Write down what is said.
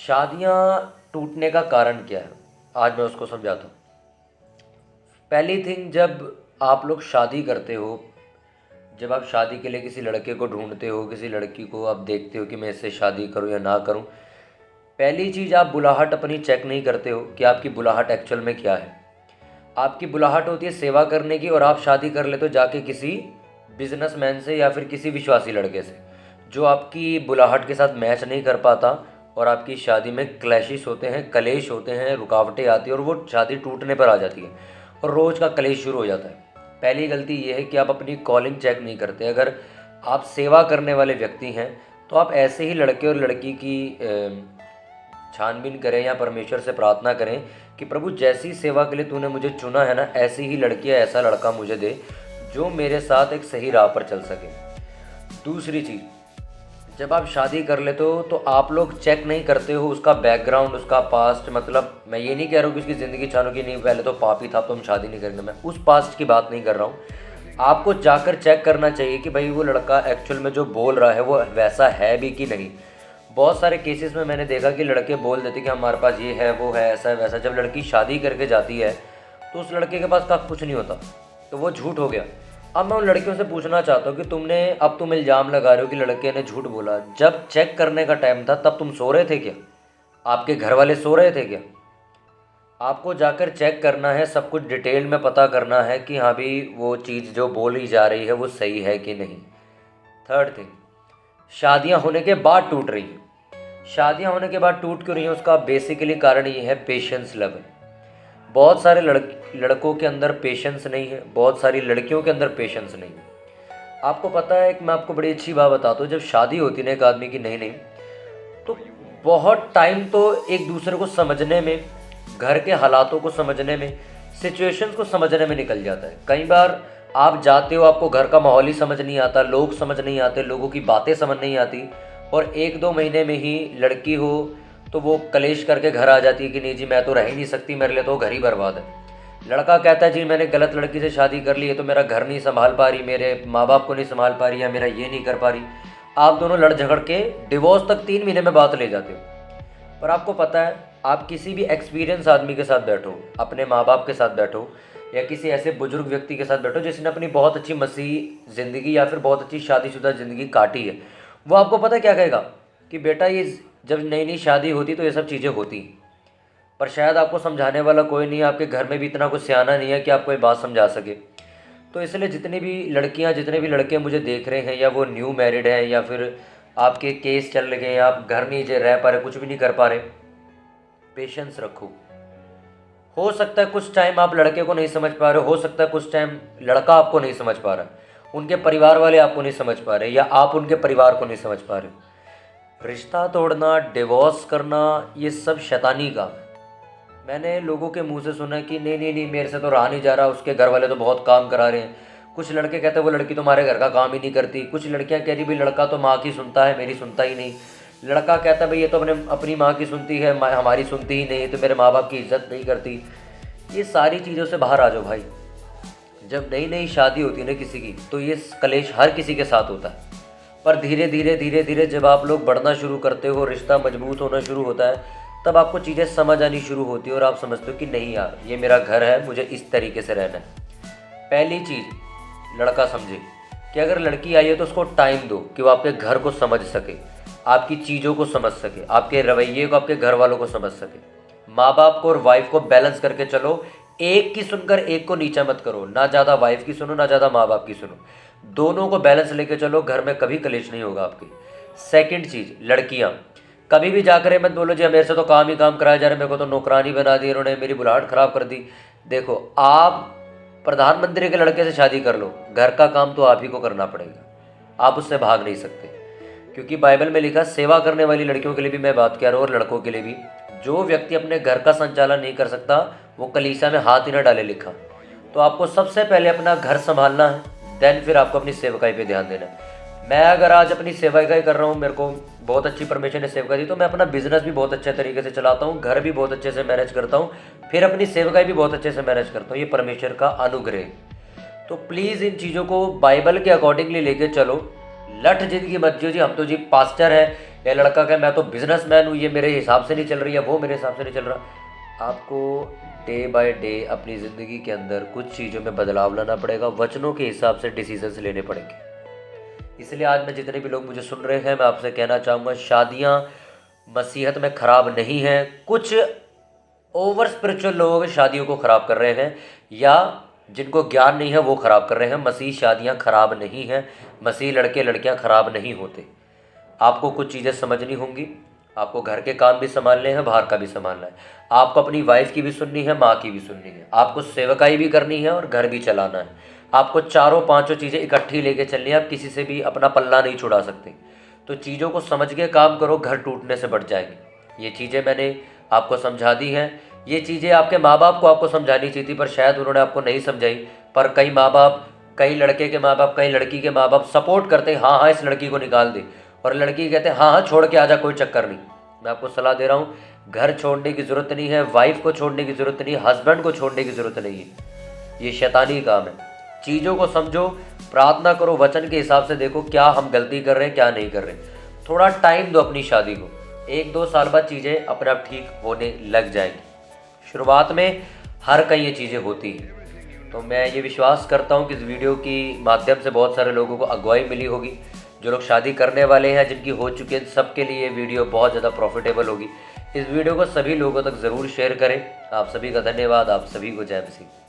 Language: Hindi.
शादियाँ टूटने का कारण क्या है? आज मैं उसको समझाता हूँ। पहली थिंग, जब आप लोग शादी करते हो, जब आप शादी के लिए किसी लड़के को ढूंढते हो, किसी लड़की को आप देखते हो कि मैं इससे शादी करूँ या ना करूँ, पहली चीज़ आप बुलाहट अपनी चेक नहीं करते हो कि आपकी बुलाहट एक्चुअल में क्या है। आपकी बुलाहट होती है सेवा करने की, और आप शादी कर लेते हो जाके किसी बिजनेसमैन से या फिर किसी विश्वासी लड़के से, जो आपकी बुलाहट के साथ मैच नहीं कर पाता, और आपकी शादी में क्लैशेस होते हैं, कलेश होते हैं, रुकावटें आती हैं और वो शादी टूटने पर आ जाती है और रोज़ का कलेश शुरू हो जाता है। पहली गलती ये है कि आप अपनी कॉलिंग चेक नहीं करते। अगर आप सेवा करने वाले व्यक्ति हैं तो आप ऐसे ही लड़के और लड़की की छानबीन करें या परमेश्वर से प्रार्थना करें कि प्रभु, जैसी सेवा के लिए तूने मुझे चुना है ना, ऐसी ही लड़की या ऐसा लड़का मुझे दे जो मेरे साथ एक सही राह पर चल सके। दूसरी चीज़, जब आप शादी कर लेते हो तो आप लोग चेक नहीं करते हो उसका बैकग्राउंड, उसका पास्ट। मतलब मैं ये नहीं कह रहा हूँ कि उसकी ज़िंदगी छानो कि नहीं पहले तो पापी था तो हम शादी नहीं करेंगे, मैं उस पास्ट की बात नहीं कर रहा हूँ। आपको जाकर चेक करना चाहिए कि भाई वो लड़का एक्चुअल में जो बोल रहा है वो वैसा है भी कि नहीं। बहुत सारे केसेस में मैंने देखा कि लड़के बोल देते कि हमारे पास ये है, वो है, ऐसा है वैसा। जब लड़की शादी करके जाती है तो उस लड़के के पास कुछ नहीं होता, तो वो झूठ हो गया। अब मैं उन लड़कियों से पूछना चाहता हूँ कि तुम इल्ज़ाम लगा रहे हो कि लड़के ने झूठ बोला। जब चेक करने का टाइम था तब तुम सो रहे थे क्या? आपके घर वाले सो रहे थे क्या? आपको जाकर चेक करना है, सब कुछ डिटेल में पता करना है कि हाँ भी वो चीज़ जो बोली जा रही है वो सही है कि नहीं। थर्ड थिंग, शादियाँ होने के बाद टूट रही हैं। शादियाँ होने के बाद टूट क्यों रही हैं? उसका बेसिकली कारण ये है पेशेंस लेवल। बहुत सारे लड़कों के अंदर पेशेंस नहीं है, बहुत सारी लड़कियों के अंदर पेशेंस नहीं है। आपको पता है, एक मैं आपको बड़ी अच्छी बात बताता हूँ, जब शादी होती है ना एक आदमी की नई नई, तो बहुत टाइम तो एक दूसरे को समझने में, घर के हालातों को समझने में, सिचुएशंस को समझने में निकल जाता है। कई बार आप जाते हो, आपको घर का माहौल ही समझ नहीं आता, लोग समझ नहीं आते, लोगों की बातें समझ नहीं आती, और 1-2 महीने में ही लड़की हो तो वो कलेश करके घर आ जाती है कि नहीं जी मैं तो रह ही नहीं सकती, मेरे लिए तो घर ही बर्बाद है। लड़का कहता है जी मैंने गलत लड़की से शादी कर ली है तो मेरा घर नहीं संभाल पा रही, मेरे माँ बाप को नहीं संभाल पा रही, या मेरा ये नहीं कर पा रही। आप दोनों लड़ झगड़ के डिवोर्स तक 3 महीने में बात ले जाते हो। पर आपको पता है, आप किसी भी एक्सपीरियंस आदमी के साथ बैठो, अपने माँ बाप के साथ बैठो, या किसी ऐसे बुजुर्ग व्यक्ति के साथ बैठो जिसने अपनी बहुत अच्छी मसीह ज़िंदगी या फिर बहुत अच्छी शादीशुदा ज़िंदगी काटी है, वो आपको पता है क्या कहेगा कि बेटा ये जब नई नई शादी होती तो ये सब चीज़ें होती, पर शायद आपको समझाने वाला कोई नहीं है, आपके घर में भी इतना कुछ सियाना नहीं है कि आपको ये बात समझा सके। तो इसलिए जितनी भी लड़कियां, जितने भी लड़के मुझे देख रहे हैं, या वो न्यू मैरिड हैं या फिर आपके केस चल रहे हैं, आप घर नहीं रह पा रहे, कुछ भी नहीं कर पा रहे, पेशेंस रखो। हो सकता है कुछ टाइम आप लड़के को नहीं समझ पा रहे हो सकता है कुछ टाइम लड़का आपको नहीं समझ पा रहा है, उनके परिवार वाले आपको नहीं समझ पा रहे, या आप उनके परिवार को नहीं समझ पा रहे हो। रिश्ता तोड़ना, डिवोर्स करना, ये सब शैतानी का। मैंने लोगों के मुंह से सुना कि नहीं नहीं नहीं मेरे से तो रहा नहीं जा रहा, उसके घर वाले तो बहुत काम करा रहे हैं। कुछ लड़के कहते हैं वो लड़की तुम्हारे घर का काम ही नहीं करती। कुछ लड़कियां कह रही भाई लड़का तो माँ की सुनता है, मेरी सुनता ही नहीं। लड़का कहता है भाई ये तो अपनी माँ की सुनती है, हमारी सुनती ही नहीं, तो मेरे माँ बाप की इज्जत नहीं करती। ये सारी चीज़ों से बाहर आ जाओ भाई। जब नई नई शादी होती है ना किसी की, तो ये कलेश हर किसी के साथ होता है। पर धीरे धीरे धीरे धीरे जब आप लोग बढ़ना शुरू करते हो, रिश्ता मजबूत होना शुरू होता है, तब आपको चीज़ें समझ आनी शुरू होती है और आप समझते हो कि नहीं यार ये मेरा घर है, मुझे इस तरीके से रहना है। पहली चीज़, लड़का समझे कि अगर लड़की आई है तो उसको टाइम दो कि वो आपके घर को समझ सके, आपकी चीज़ों को समझ सके, आपके रवैये को, आपके घर वालों को समझ सके। माँ बाप को और वाइफ को बैलेंस करके चलो। एक की सुनकर एक को नीचा मत करो, ना ज़्यादा वाइफ की सुनो ना ज़्यादा माँ बाप की सुनो, दोनों को बैलेंस लेके चलो, घर में कभी कलेश नहीं होगा आपके। सेकंड चीज़, लड़कियाँ कभी भी जाकर ये मत बोलो जी मेरे से तो काम ही काम कराया जा रहा है, मेरे को तो नौकरानी बना दी इन्होंने, मेरी बुलाहट ख़राब कर दी। देखो, आप प्रधानमंत्री के लड़के से शादी कर लो, घर का काम तो आप ही को करना पड़ेगा, आप उससे भाग नहीं सकते। क्योंकि बाइबल में लिखा, सेवा करने वाली लड़कियों के लिए भी मैं बात कर रहा हूँ और लड़कों के लिए भी, जो व्यक्ति अपने घर का संचालन नहीं कर सकता वो कलीसिया में हाथ ही ना डाले, लिखा। तो आपको सबसे पहले अपना घर संभालना है, देन फिर आपको अपनी सेवकाई पे ध्यान देना है। मैं अगर आज अपनी सेवकाई कर रहा हूँ, मेरे को बहुत अच्छी परमेश्वर ने सेवकाई दी, तो मैं अपना बिजनेस भी बहुत अच्छे तरीके से चलाता हूँ, घर भी बहुत अच्छे से मैनेज करता हूँ, फिर अपनी सेवकाई भी बहुत अच्छे से मैनेज करता हूँ। ये परमेश्वर का अनुग्रह। तो प्लीज़ इन चीज़ों को बाइबल के अकॉर्डिंगली लेके चलो। लठ जिंदगी मत जियो जी हम तो जी पास्टर है या लड़का कहे मैं तो बिजनेसमैन हूँ, ये मेरे हिसाब से नहीं चल रही है, वो मेरे हिसाब से नहीं चल रहा। आपको डे बाय डे अपनी ज़िंदगी के अंदर कुछ चीज़ों में बदलाव लाना पड़ेगा, वचनों के हिसाब से डिसीजंस लेने पड़ेंगे। इसलिए आज मैं जितने भी लोग मुझे सुन रहे हैं, मैं आपसे कहना चाहूँगा, शादियाँ मसीहत में ख़राब नहीं हैं। कुछ ओवर स्पिरिचुअल लोग शादियों को ख़राब कर रहे हैं, या जिनको ज्ञान नहीं है वो ख़राब कर रहे हैं। मसीह शादियाँ ख़राब नहीं हैं, मसीह लड़के लड़कियाँ ख़राब नहीं होते। आपको कुछ चीज़ें समझनी होंगी, आपको घर के काम भी संभालने हैं, बाहर का भी संभालना है, आपको अपनी वाइफ की भी सुननी है, माँ की भी सुननी है, आपको सेवकाई भी करनी है और घर भी चलाना है। आपको चारों पांचों चीज़ें इकट्ठी लेके चलनी है, आप किसी से भी अपना पल्ला नहीं छुड़ा सकते। तो चीज़ों को समझ के काम करो, घर टूटने से बच जाएंगे। ये चीज़ें मैंने आपको समझा दी हैं। ये चीज़ें आपके माँ बाप को आपको समझानी चाहिए थी, पर शायद उन्होंने आपको नहीं समझाई। पर कई माँ बाप, कई लड़के के माँ बाप, कई लड़की के माँ बाप सपोर्ट करते हैं, हाँ हाँ इस लड़की को निकाल दे, और लड़की कहते हैं हाँ हाँ छोड़ के आजा, कोई चक्कर नहीं। मैं आपको सलाह दे रहा हूँ, घर छोड़ने की ज़रूरत नहीं है, वाइफ को छोड़ने की ज़रूरत नहीं है, हस्बैंड को छोड़ने की ज़रूरत नहीं है। ये शैतानी काम है। चीज़ों को समझो, प्रार्थना करो, वचन के हिसाब से देखो क्या हम गलती कर रहे हैं, क्या नहीं कर रहे। थोड़ा टाइम दो अपनी शादी को, 1-2 साल बाद चीज़ें अपने आप ठीक होने लग जाएंगी। शुरुआत में हर कहीं ये चीज़ें होती हैं। तो मैं ये विश्वास करता हूँ कि इस वीडियो की माध्यम से बहुत सारे लोगों को अगुवाई मिली होगी। जो लोग शादी करने वाले हैं, जिनकी हो चुकी है, सबके लिए ये वीडियो बहुत ज़्यादा प्रॉफिटेबल होगी। इस वीडियो को सभी लोगों तक ज़रूर शेयर करें। आप सभी का धन्यवाद। आप सभी को जय मसीह।